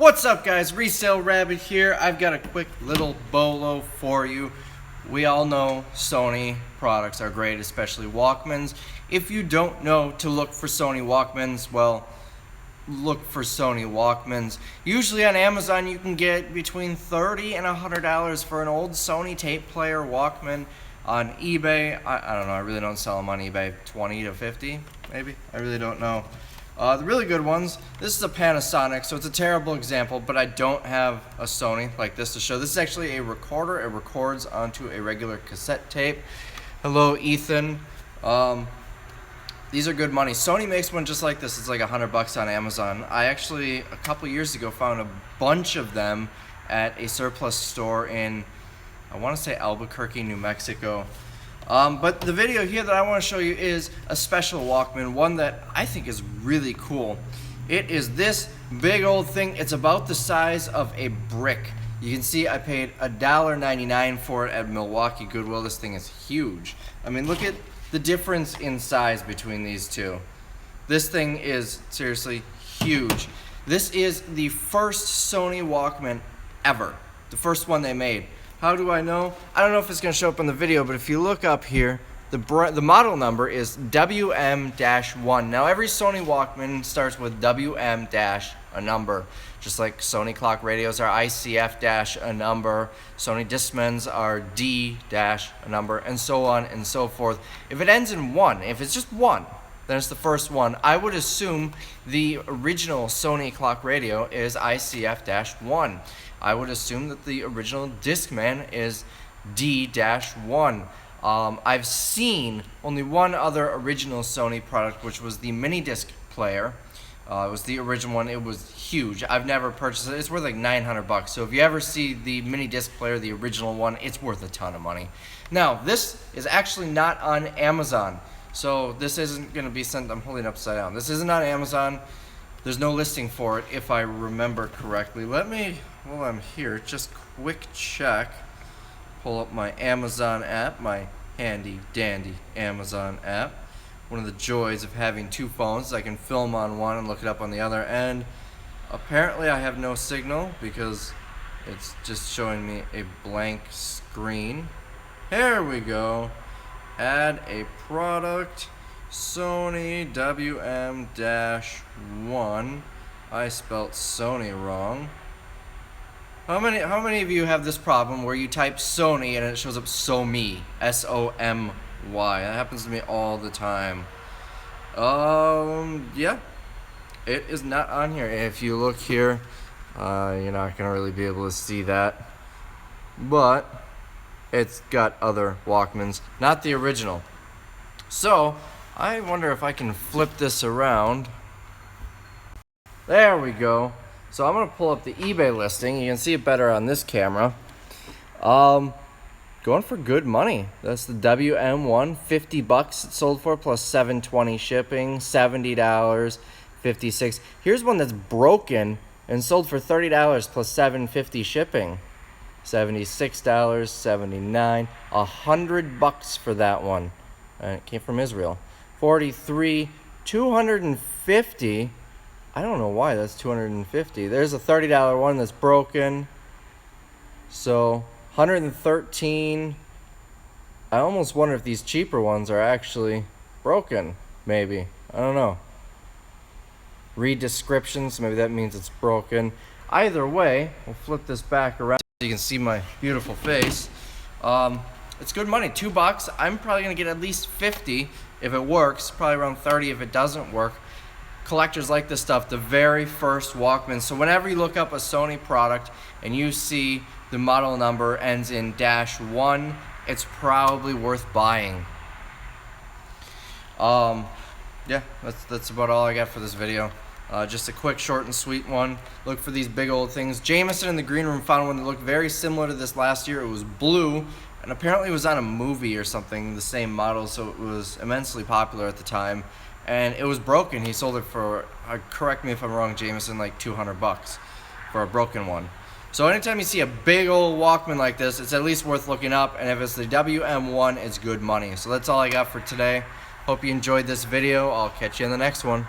What's up, guys? Resale Rabbit here. I've got a quick little Bolo for you. We all know Sony products are great, especially Walkmans. If you don't know to look for Sony Walkmans, well, look for Sony Walkmans. Usually on Amazon you can get between $30 and $100 for an old Sony tape player Walkman. On eBay, I don't know, I really don't sell them on eBay, 20 to 50 maybe, I really don't know. The really good ones, this is a Panasonic, so it's a terrible example, but I don't have a Sony like this to show. This is actually a recorder. It records onto a regular cassette tape. Hello, Ethan. These are good money. Sony makes one just like this. It's like $100 on Amazon. I actually, a couple years ago, found a bunch of them at a surplus store in, I want to say Albuquerque, New Mexico. But the video here that I want to show you is a special Walkman, one that I think is really cool. It is this big old thing. It's about the size of a brick. You can see I paid $1.99 for it at Milwaukee Goodwill. This thing is huge. I mean, look at the difference in size between these two. This thing is seriously huge. This is the first Sony Walkman ever. The first one they made. How do I know? I don't know if it's going to show up in the video, but if you look up here, the model number is WM-1. Now, every Sony Walkman starts with WM- a number. Just like Sony clock radios are ICF- a number, Sony Discmans are D- a number, and so on and so forth. If it ends in 1, if it's just 1, then it's the first one. I would assume the original Sony clock radio is ICF-1. I would assume that the original Discman is D-1. I've seen only one other original Sony product, which was the mini disc player. It was the original one. It was huge. I've never purchased it. It's worth like $900. So if you ever see the mini disc player, the original one, it's worth a ton of money. Now, this is actually not on Amazon. So this isn't going to be sent. I'm holding it upside down. This isn't on Amazon. There's no listing for it, if I remember correctly. Let me, while I'm here, just quick check. Pull up my Amazon app, my handy dandy Amazon app. One of the joys of having two phones. I can film on one and look it up on the other. And apparently I have no signal because it's just showing me a blank screen. Here we go. Add a product. Sony WM-1. I spelt Sony wrong. How many of you have this problem where you type Sony and it shows up Somy, S-O-M-Y? That happens to me all the time. Yeah, it is not on here. If you look here, you're not gonna really be able to see that, but it's got other Walkmans, not the original. So I wonder if I can flip this around. There we go. So I'm going to pull up the eBay listing. You can see it better on this camera. Going for good money. That's the WM-1, $50 it sold for, plus $7.20 shipping, $70, $56. Here's one that's broken and sold for $30 plus $7.50 shipping. $76, $79, $100 for that one. And it came from Israel. 43, 250. I don't know why that's 250. There's a $30 one that's broken. So 113. I almost wonder if these cheaper ones are actually broken. Maybe. I don't know. Read descriptions. Maybe that means it's broken. Either way, we'll flip this back around so you can see my beautiful face. It's good money. $2. I'm probably gonna get at least 50 if it works. Probably around 30 if it doesn't work. Collectors like this stuff. The very first Walkman. So whenever you look up a Sony product and you see the model number ends in -1, it's probably worth buying. Yeah, that's about all I got for this video. Just a quick, short, and sweet one. Look for these big old things. Jameson in the green room found one that looked very similar to this last year. It was blue, and apparently it was on a movie or something, the same model, so it was immensely popular at the time. And it was broken. He sold it for, correct me if I'm wrong, Jameson, like $200 for a broken one. So anytime you see a big old Walkman like this, it's at least worth looking up, and if it's the WM-1, it's good money. So that's all I got for today. Hope you enjoyed this video. I'll catch you in the next one.